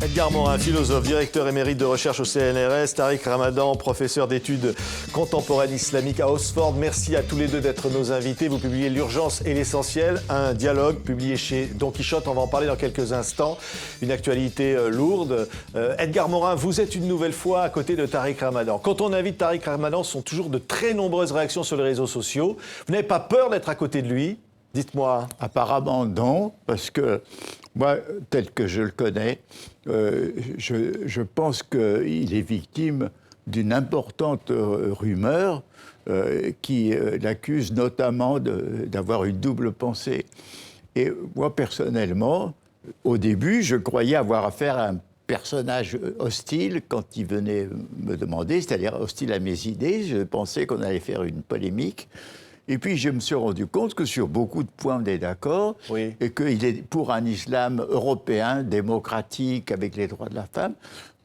Edgar Morin, philosophe, directeur émérite de recherche au CNRS, Tariq Ramadan, professeur d'études contemporaines islamiques à Oxford. Merci à tous les deux d'être nos invités. Vous publiez L'urgence et l'essentiel, un dialogue publié chez Don Quichotte. On va en parler dans quelques instants. Une actualité lourde. Edgar Morin, vous êtes une nouvelle fois à côté de Tariq Ramadan. Quand on invite Tariq Ramadan, ce sont toujours de très nombreuses réactions sur les réseaux sociaux. Vous n'avez pas peur d'être à côté de lui? Dites-moi. Apparemment non, parce que moi, tel que je le connais, je pense qu'il est victime d'une importante rumeur qui l'accuse notamment d'avoir une double pensée. Et moi, personnellement, au début, je croyais avoir affaire à un personnage hostile quand il venait me demander, c'est-à-dire hostile à mes idées. Je pensais qu'on allait faire une polémique. Et puis, je me suis rendu compte que sur beaucoup de points, on est d'accord, oui. Et qu'il est pour un islam européen, démocratique, avec les droits de la femme.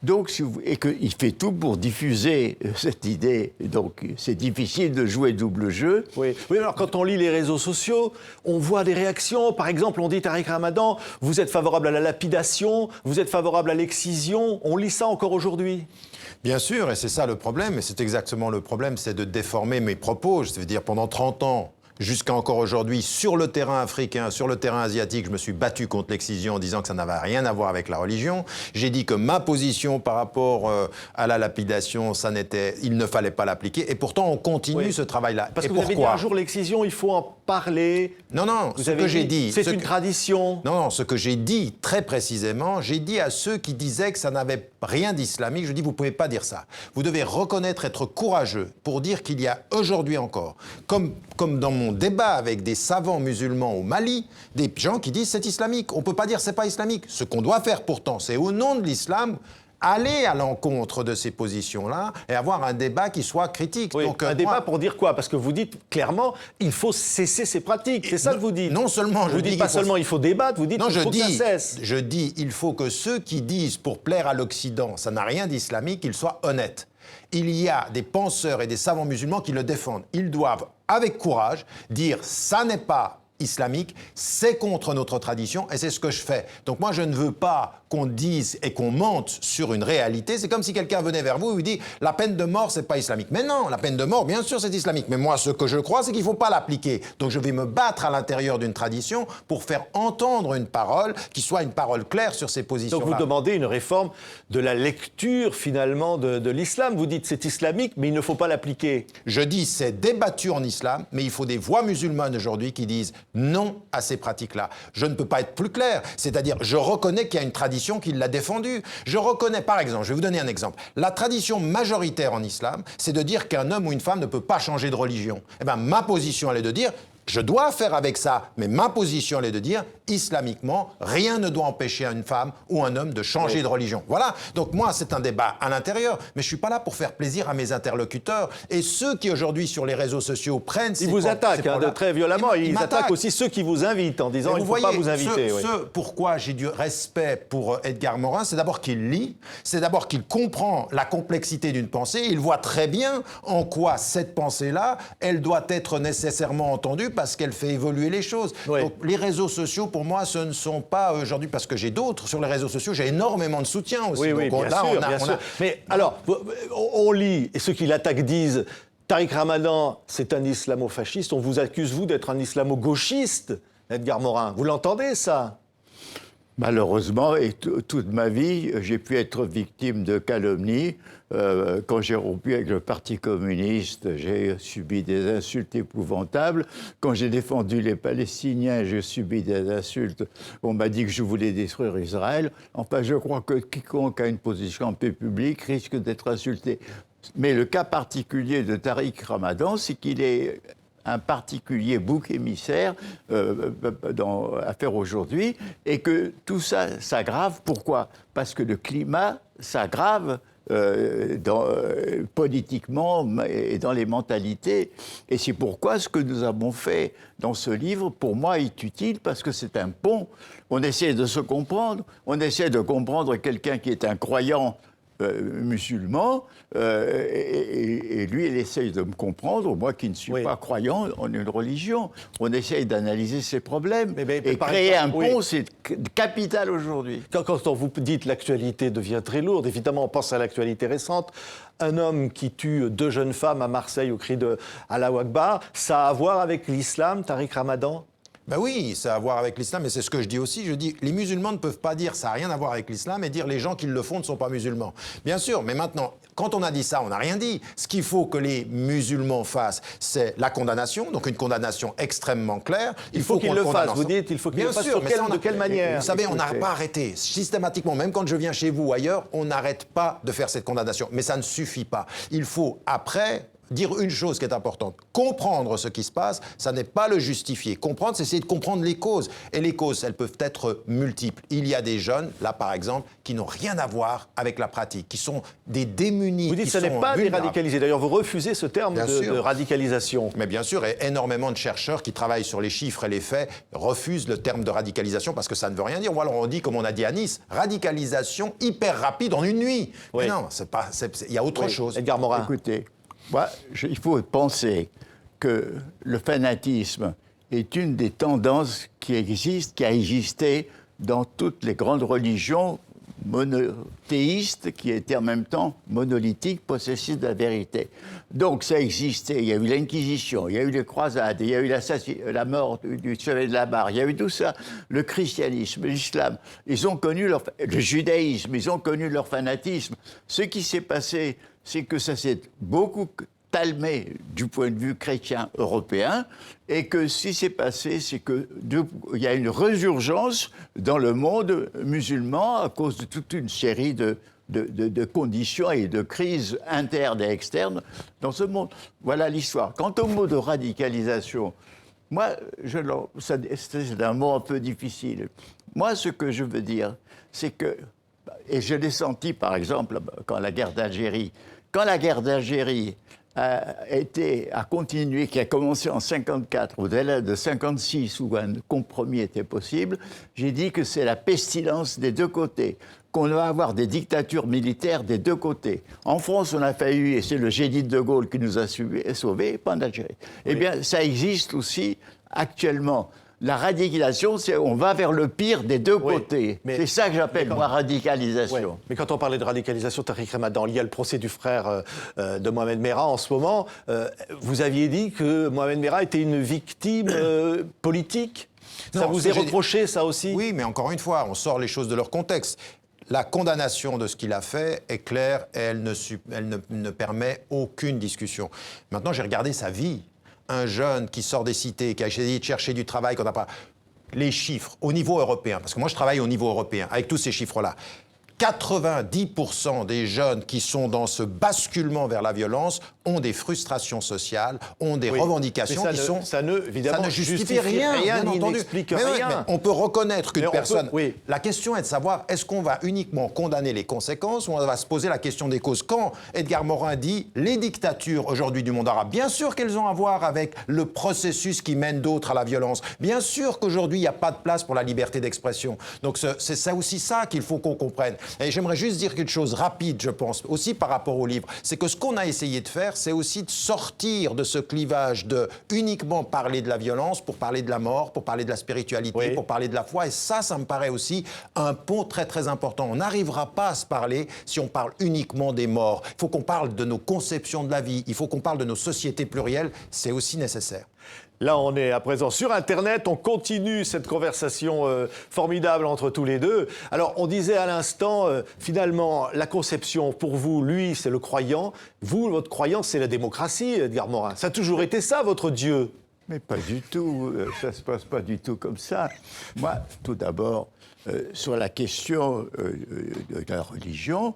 Donc, et qu'il fait tout pour diffuser cette idée. Donc, c'est difficile de jouer double jeu. Oui, alors quand on lit les réseaux sociaux, on voit des réactions. Par exemple, on dit Tariq Ramadan, vous êtes favorable à la lapidation, vous êtes favorable à l'excision. On lit ça encore aujourd'hui? Bien sûr, et c'est ça le problème, et c'est exactement le problème, c'est de déformer mes propos. Je veux dire, pendant 30 ans, jusqu'à encore aujourd'hui, sur le terrain africain, sur le terrain asiatique, je me suis battu contre l'excision en disant que ça n'avait rien à voir avec la religion. J'ai dit que ma position par rapport à la lapidation, il ne fallait pas l'appliquer. Et pourtant, on continue ce travail-là. Parce que vous avez dit un jour l'excision, il faut en parler. Non, ce que j'ai dit... C'est une tradition. Non, ce que j'ai dit très précisément, j'ai dit à ceux qui disaient que ça n'avait rien d'islamique, je dis, vous ne pouvez pas dire ça. Vous devez reconnaître, être courageux pour dire qu'il y a aujourd'hui encore, comme dans mon débat avec des savants musulmans au Mali, des gens qui disent c'est islamique. On ne peut pas dire c'est pas islamique. Ce qu'on doit faire pourtant, c'est au nom de l'islam, aller à l'encontre de ces positions-là et avoir un débat qui soit critique. Oui, donc, débat pour dire quoi? Parce que vous dites clairement, il faut cesser ces pratiques. C'est ça que vous dites. Non seulement vous dites pas seulement il faut débattre, vous dites qu'il faut que ça cesse. Je dis il faut que ceux qui disent pour plaire à l'Occident, ça n'a rien d'islamique, qu'ils soient honnêtes. Il y a des penseurs et des savants musulmans qui le défendent. Ils doivent, avec courage, dire ça n'est pas islamique, c'est contre notre tradition et c'est ce que je fais. Donc moi, je ne veux pas qu'on dise et qu'on mente sur une réalité. C'est comme si quelqu'un venait vers vous et vous dit la peine de mort, c'est pas islamique. Mais non, la peine de mort, bien sûr, c'est islamique. Mais moi, ce que je crois, c'est qu'il faut pas l'appliquer. Donc je vais me battre à l'intérieur d'une tradition pour faire entendre une parole qui soit une parole claire sur ces positions-là. Donc vous demandez une réforme de la lecture, finalement, de l'islam. Vous dites c'est islamique, mais il ne faut pas l'appliquer. Je dis c'est débattu en islam, mais il faut des voix musulmanes aujourd'hui qui disent non à ces pratiques-là. Je ne peux pas être plus clair. C'est-à-dire, je reconnais qu'il y a une tradition qui l'a défendue. Je reconnais, par exemple, je vais vous donner un exemple. La tradition majoritaire en islam, c'est de dire qu'un homme ou une femme ne peut pas changer de religion. Eh bien, ma position, elle est de dire, je dois faire avec ça, mais ma position, elle est de dire, islamiquement, rien ne doit empêcher une femme ou un homme de changer de religion. Voilà. Donc moi, c'est un débat à l'intérieur, mais je suis pas là pour faire plaisir à mes interlocuteurs. Et ceux qui, aujourd'hui, sur les réseaux sociaux, prennent ces... Ils vous attaquent très violemment. Ils attaquent aussi ceux qui vous invitent en disant, il ne faut pas vous inviter. Pourquoi j'ai du respect pour Edgar Morin, c'est d'abord qu'il lit, c'est d'abord qu'il comprend la complexité d'une pensée, il voit très bien en quoi cette pensée-là, elle doit être nécessairement entendue parce qu'elle fait évoluer les choses. Oui. Donc les réseaux sociaux, pour moi, ce ne sont pas aujourd'hui, parce que j'ai d'autres sur les réseaux sociaux, j'ai énormément de soutien aussi. Oui, donc, bien sûr. Mais alors, on lit, et ceux qui l'attaquent disent, Tariq Ramadan, c'est un islamo-fasciste, on vous accuse, vous, d'être un islamo-gauchiste, Edgar Morin. Vous l'entendez, ça? Malheureusement, et toute ma vie, j'ai pu être victime de calomnies. Quand j'ai rompu avec le Parti communiste, j'ai subi des insultes épouvantables. Quand j'ai défendu les Palestiniens, j'ai subi des insultes. On m'a dit que je voulais détruire Israël. Enfin, je crois que quiconque a une position en paix publique risque d'être insulté. Mais le cas particulier de Tariq Ramadan, c'est qu'il est un particulier bouc émissaire à faire aujourd'hui, et que tout ça s'aggrave. Pourquoi? Parce que le climat s'aggrave politiquement et dans les mentalités. Et c'est pourquoi ce que nous avons fait dans ce livre, pour moi, est utile, parce que c'est un pont. On essaie de se comprendre. On essaie de comprendre quelqu'un qui est un croyant musulman, et lui, il essaye de me comprendre, moi qui ne suis pas croyant en une religion. On essaye d'analyser ces problèmes, et créer un pont, c'est capital aujourd'hui. Quand vous dites l'actualité devient très lourde, évidemment, on pense à l'actualité récente. Un homme qui tue 2 jeunes femmes à Marseille au cri de Allahu Akbar, ça a à voir avec l'islam, Tariq Ramadan ? Ben oui, ça a à voir avec l'islam, et c'est ce que je dis aussi. Je dis, les musulmans ne peuvent pas dire ça n'a rien à voir avec l'islam et dire les gens qui le font ne sont pas musulmans. Bien sûr, mais maintenant, quand on a dit ça, on n'a rien dit. Ce qu'il faut que les musulmans fassent, c'est la condamnation, donc une condamnation extrêmement claire. Il faut qu'ils le fassent, vous dites, il faut qu'ils le fassent. De quelle manière ? Vous savez, on n'a pas arrêté. Systématiquement, même quand je viens chez vous ou ailleurs, on n'arrête pas de faire cette condamnation. Mais ça ne suffit pas. Il faut, après, dire une chose qui est importante. Comprendre ce qui se passe, ça n'est pas le justifier. Comprendre, c'est essayer de comprendre les causes. Et les causes, elles peuvent être multiples. Il y a des jeunes, là par exemple, qui n'ont rien à voir avec la pratique, qui sont des démunis. Vous dites que ce n'est pas des radicalisés. D'ailleurs, vous refusez ce terme de radicalisation. Mais bien sûr, et énormément de chercheurs qui travaillent sur les chiffres et les faits refusent le terme de radicalisation parce que ça ne veut rien dire. Ou alors on dit, comme on a dit à Nice, radicalisation hyper rapide en une nuit. Oui. Mais non, il y a autre chose. Edgar Morin. Écoutez, moi, il faut penser que le fanatisme est une des tendances qui a existé dans toutes les grandes religions monothéistes qui étaient en même temps monolithiques, possessifs de la vérité. Donc ça existait, il y a eu l'Inquisition, il y a eu les croisades, il y a eu la mort du chevalier de la Barre, il y a eu tout ça, le christianisme, l'islam, ils ont connu le judaïsme, ils ont connu leur fanatisme. Ce qui s'est passé, c'est que ça s'est beaucoup calmé du point de vue chrétien européen, et que ce qui s'est passé, c'est qu'il y a une résurgence dans le monde musulman à cause de toute une série de conditions et de crises internes et externes dans ce monde. Voilà l'histoire. Quant au mot de radicalisation, moi, c'est un mot un peu difficile. Moi, ce que je veux dire, c'est que, et je l'ai senti par exemple quand la guerre d'Algérie a continué, qui a commencé en 54, au-delà de 56, où un compromis était possible, j'ai dit que c'est la pestilence des deux côtés, qu'on va avoir des dictatures militaires des deux côtés. En France, on a failli, et c'est le génie de Gaulle qui nous a sauvés, pas en Algérie. Eh bien, ça existe aussi actuellement. La radicalisation, c'est on va vers le pire des deux côtés. C'est ça que j'appelle, moi, radicalisation. Oui. Mais quand on parlait de radicalisation, Tariq Ramadan, il y a le procès du frère de Mohamed Merah en ce moment. Vous aviez dit que Mohamed Merah était une victime politique. Ça vous est reproché, ça aussi ? Oui, mais encore une fois, on sort les choses de leur contexte. La condamnation de ce qu'il a fait est claire et elle ne permet aucune discussion. Maintenant, j'ai regardé sa vie. Un jeune qui sort des cités, qui a essayé de chercher du travail, qu'on n'a pas... Les chiffres, au niveau européen, parce que moi je travaille au niveau européen, avec tous ces chiffres-là, 90% des jeunes qui sont dans ce basculement vers la violence ont des frustrations sociales, ont des revendications qui sont... Ça ne justifie rien, bien entendu. N'explique rien. Mais on peut reconnaître qu'une personne... La question est de savoir, est-ce qu'on va uniquement condamner les conséquences ou on va se poser la question des causes ? Quand Edgar Morin dit les dictatures aujourd'hui du monde arabe, bien sûr qu'elles ont à voir avec le processus qui mène d'autres à la violence. Bien sûr qu'aujourd'hui, il n'y a pas de place pour la liberté d'expression. Donc c'est ça aussi ça qu'il faut qu'on comprenne. Et j'aimerais juste dire quelque chose rapide, je pense, aussi par rapport au livre. C'est que ce qu'on a essayé de faire, c'est aussi de sortir de ce clivage de uniquement parler de la violence pour parler de la mort, pour parler de la spiritualité, pour parler de la foi. Et ça me paraît aussi un pont très très important. On n'arrivera pas à se parler si on parle uniquement des morts. Il faut qu'on parle de nos conceptions de la vie. Il faut qu'on parle de nos sociétés plurielles. C'est aussi nécessaire. Là, on est à présent sur Internet. On continue cette conversation formidable entre tous les deux. Alors, on disait à l'instant, finalement, la conception, pour vous, lui, c'est le croyant. Vous, votre croyant, c'est la démocratie, Edgar Morin. Ça a toujours été ça, votre Dieu ? Mais pas du tout. Ça ne se passe pas du tout comme ça. Moi, tout d'abord, sur la question de la religion,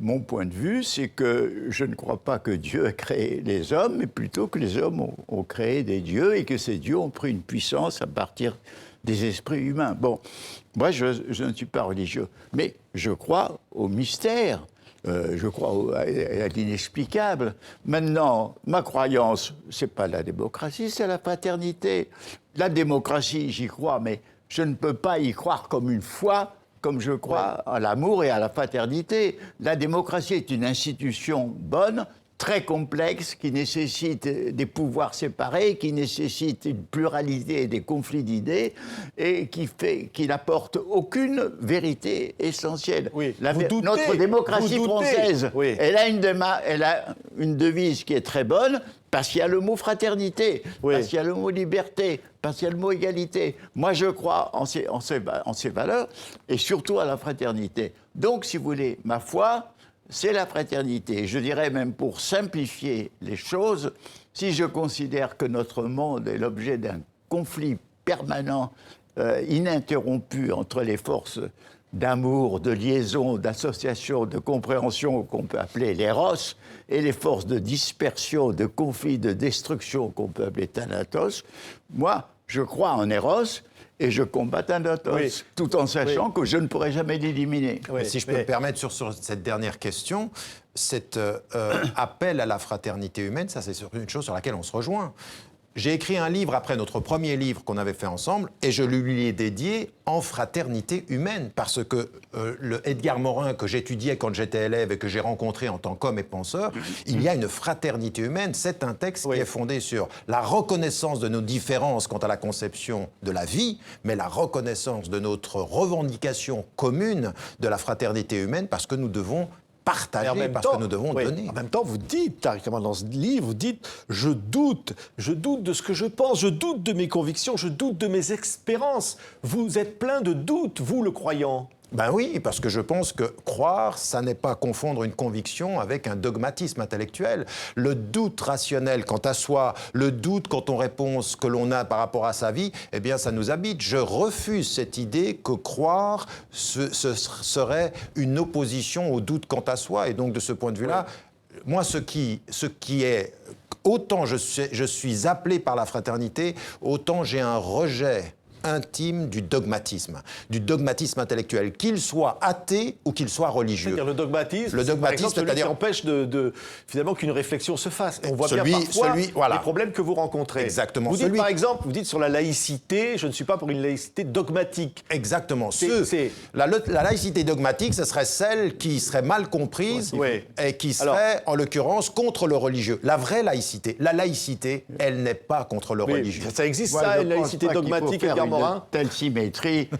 mon point de vue, c'est que je ne crois pas que Dieu a créé les hommes, mais plutôt que les hommes ont créé des dieux et que ces dieux ont pris une puissance à partir des esprits humains. Bon, moi, je ne suis pas religieux, mais je crois au mystère. Je crois à l'inexplicable. Maintenant, ma croyance, c'est pas la démocratie, c'est la fraternité. La démocratie, j'y crois, mais je ne peux pas y croire comme une foi, comme je crois à l'amour et à la fraternité. La démocratie est une institution bonne, très complexe, qui nécessite des pouvoirs séparés, qui nécessite une pluralité et des conflits d'idées, et qui n'apporte aucune vérité essentielle. Oui. Notre démocratie française, oui. elle a une devise qui est très bonne, parce qu'il y a le mot fraternité, parce qu'il y a le mot liberté, parce qu'il y a le mot égalité. Moi, je crois en ces valeurs, et surtout à la fraternité. Donc, si vous voulez, ma foi, c'est la fraternité. Je dirais même, pour simplifier les choses, si je considère que notre monde est l'objet d'un conflit permanent, ininterrompu entre les forces d'amour, de liaison, d'association, de compréhension qu'on peut appeler l'éros, et les forces de dispersion, de conflit, de destruction qu'on peut appeler thanatos, moi, je crois en éros, et je combat Thanatos, tout en sachant que je ne pourrai jamais l'éliminer. Si je peux me permettre sur cette dernière question, cet appel à la fraternité humaine, ça c'est une chose sur laquelle on se rejoint. J'ai écrit un livre après notre premier livre qu'on avait fait ensemble et je lui ai dédié en fraternité humaine parce que le Edgar Morin que j'étudiais quand j'étais élève et que j'ai rencontré en tant qu'homme et penseur, il y a une fraternité humaine. C'est un texte qui est fondé sur la reconnaissance de nos différences quant à la conception de la vie, mais la reconnaissance de notre revendication commune de la fraternité humaine parce que nous devons partager, parce que nous devons donner. En même temps, vous dites, Tariq Ramadan, dans ce livre, vous dites « je doute de ce que je pense, je doute de mes convictions, je doute de mes expériences ». Vous êtes plein de doutes, vous, le croyant. Ben oui, parce que je pense que croire, ça n'est pas confondre une conviction avec un dogmatisme intellectuel. Le doute rationnel quant à soi, le doute quant aux réponses que l'on a par rapport à sa vie, eh bien ça nous habite. Je refuse cette idée que croire, ce serait une opposition au doute quant à soi. Et donc de ce point de vue-là, moi ce qui est... Autant je suis appelé par la fraternité, autant j'ai un rejet intime du dogmatisme intellectuel, qu'il soit athée ou qu'il soit religieux. C'est-à-dire le dogmatisme, celui qui empêche finalement qu'une réflexion se fasse. On voit bien parfois les problèmes que vous rencontrez. Exactement. Vous dites par exemple, vous dites sur la laïcité, je ne suis pas pour une laïcité dogmatique. Exactement. La laïcité dogmatique, ce serait celle qui serait mal comprise et qui serait, en l'occurrence, contre le religieux. La vraie laïcité, elle n'est pas contre le religieux. Ça existe, une laïcité dogmatique, Edgar Morin. Telle symétrie,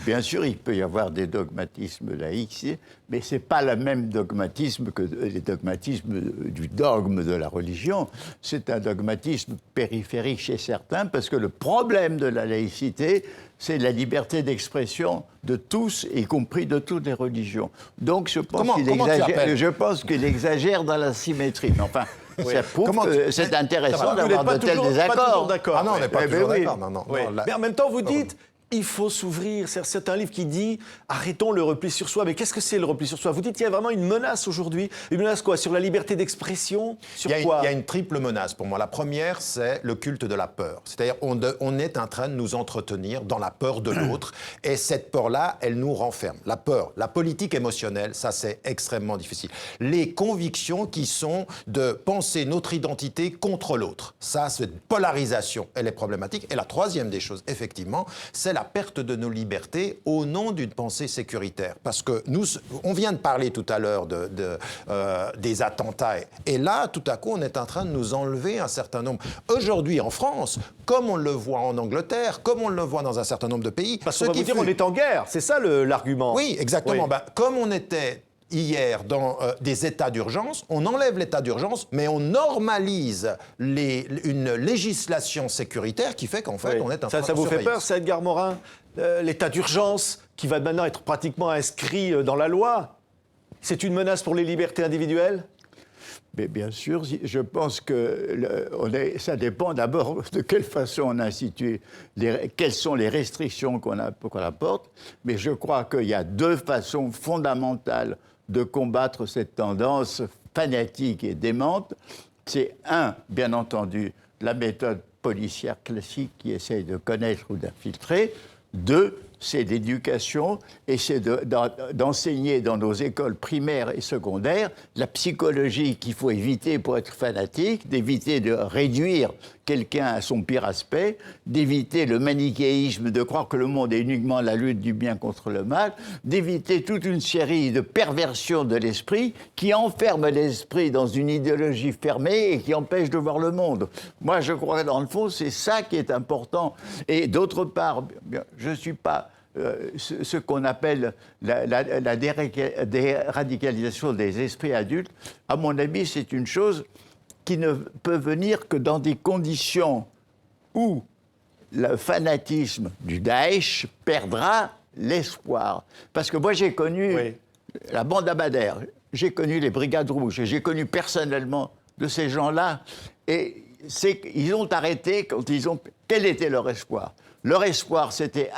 bien sûr, il peut y avoir des dogmatismes laïcs, mais ce n'est pas le même dogmatisme que les dogmatismes du dogme de la religion. C'est un dogmatisme périphérique chez certains, parce que le problème de la laïcité, c'est la liberté d'expression de tous, y compris de toutes les religions. Donc je pense qu'il exagère dans la symétrie. Enfin, ça prouve que c'est intéressant d'avoir de tels désaccords. Ah non, on n'est pas toujours d'accord. Non. Mais en même temps, vous dites... Il faut s'ouvrir. C'est un livre qui dit « Arrêtons le repli sur soi ». Mais qu'est-ce que c'est le repli sur soi? Vous dites qu'il y a vraiment une menace aujourd'hui. Une menace quoi? Sur la liberté d'expression? Sur quoi? Il y a une triple menace pour moi. La première, c'est le culte de la peur. C'est-à-dire on est en train de nous entretenir dans la peur de l'autre. Et cette peur-là, elle nous renferme. La peur, la politique émotionnelle, ça c'est extrêmement difficile. Les convictions qui sont de penser notre identité contre l'autre. Ça, cette polarisation, elle est problématique. Et la troisième des choses, effectivement, c'est la perte de nos libertés au nom d'une pensée sécuritaire. Parce que on vient de parler tout à l'heure des attentats. Et là, tout à coup, on est en train de nous enlever un certain nombre. Aujourd'hui, en France, comme on le voit en Angleterre, comme on le voit dans un certain nombre de pays... Parce qu'on va vous dire, on est en guerre. C'est ça l'argument. Oui, exactement. Oui. Comme on était... hier, dans des états d'urgence, on enlève l'état d'urgence, mais on normalise une législation sécuritaire qui fait qu'en fait, on est en train de Ça vous fait peur, ça, Edgar Morin? L'état d'urgence qui va maintenant être pratiquement inscrit dans la loi, c'est une menace pour les libertés individuelles? Mais bien sûr, je pense que ça dépend d'abord de quelle façon on institue, quelles sont les restrictions qu'on apporte, mais je crois qu'il y a deux façons fondamentales de combattre cette tendance fanatique et démente. C'est bien entendu, la méthode policière classique qui essaye de connaître ou d'infiltrer. 2, c'est l'éducation et c'est d'enseigner dans nos écoles primaires et secondaires la psychologie qu'il faut éviter pour être fanatique, d'éviter de réduire quelqu'un à son pire aspect, d'éviter le manichéisme, de croire que le monde est uniquement la lutte du bien contre le mal, d'éviter toute une série de perversions de l'esprit qui enferment l'esprit dans une idéologie fermée et qui empêche de voir le monde. Moi, je crois que dans le fond, c'est ça qui est important. Et d'autre part, je ne suis pas ce qu'on appelle la déradicalisation des esprits adultes. À mon avis, c'est une chose qui ne peut venir que dans des conditions où le fanatisme du Daesh perdra l'espoir. Parce que moi, j'ai connu la bande Abadère, j'ai connu les Brigades Rouges, j'ai connu personnellement de ces gens-là, et ils ont arrêté quand ils ont... Quel était leur espoir? Leur espoir, c'était,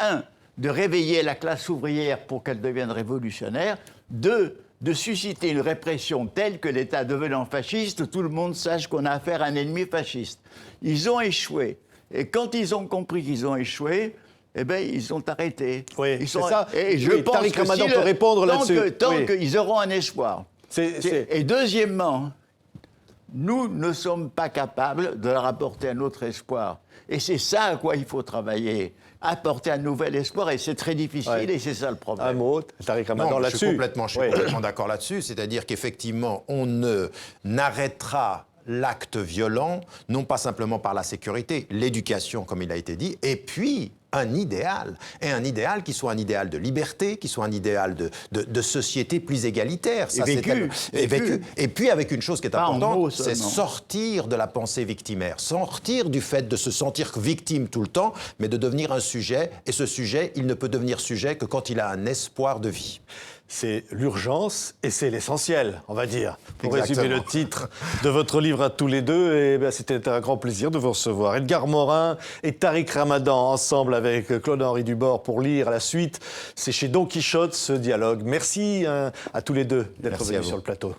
de réveiller la classe ouvrière pour qu'elle devienne révolutionnaire, 2, de susciter une répression telle que l'État devenant fasciste, tout le monde sache qu'on a affaire à un ennemi fasciste. Ils ont échoué. Et quand ils ont compris qu'ils ont échoué, eh bien, ils ont arrêté. Oui, c'est ça. Et je pense Tariq que Ramadan peut répondre là-dessus. Tant qu'ils auront un espoir. Et deuxièmement, nous ne sommes pas capables de leur apporter un autre espoir. Et c'est ça à quoi il faut travailler. Apporter un nouvel espoir, et c'est très difficile, et c'est ça le problème. Un mot, Tariq Ramadan, là-dessus. Je suis complètement d'accord là-dessus. C'est-à-dire qu'effectivement, on n'arrêtera l'acte violent, non pas simplement par la sécurité, l'éducation, comme il a été dit, et puis un idéal. Et un idéal qui soit un idéal de liberté, qui soit un idéal de société plus égalitaire. Ça, vécu. Et puis avec une chose qui est importante, c'est seulement. Sortir de la pensée victimaire, sortir du fait de se sentir victime tout le temps, mais de devenir un sujet. Et ce sujet, il ne peut devenir sujet que quand il a un espoir de vie. C'est l'urgence et c'est l'essentiel, on va dire. Pour Exactement. résumer le titre de votre livre à tous les deux, et c'était un grand plaisir de vous recevoir. Edgar Morin et Tariq Ramadan, ensemble avec Claude-Henri Dubord pour lire la suite. C'est chez Don Quichotte, ce dialogue. Merci à tous les deux d'être venus sur le plateau.